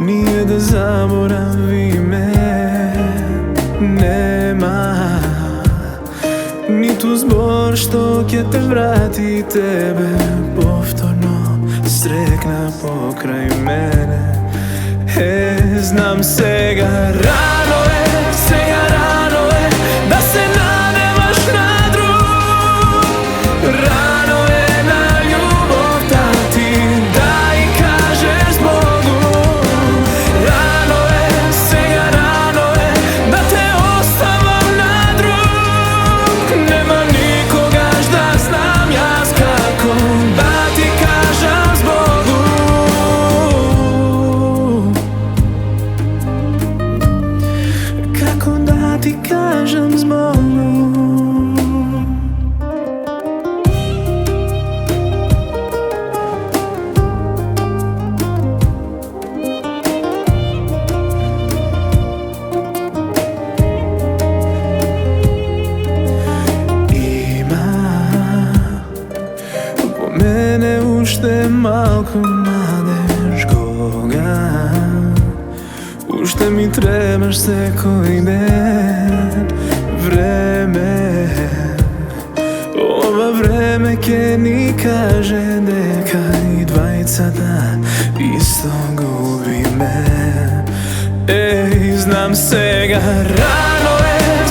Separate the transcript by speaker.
Speaker 1: nije da zaboravi me. Nema ni tu zbor što će te vrati tebe povtorno srekna pokraj mene. Znam sega rano je da se nademaš na drug. Rano je na ljubav dati da i kažeš Bogu. Rano je, sega rano je da te ostavam na drug. Nema nikoga šta znam ja kako da ti kažem zbogu. Kako da ti kažem zbogu. Mene ušte malko nadeš koga, ušte mi trebaš se koji den. Vreme, ova vreme ke ni kaže deka i dvajica da isto gubi me. Znam sega rano je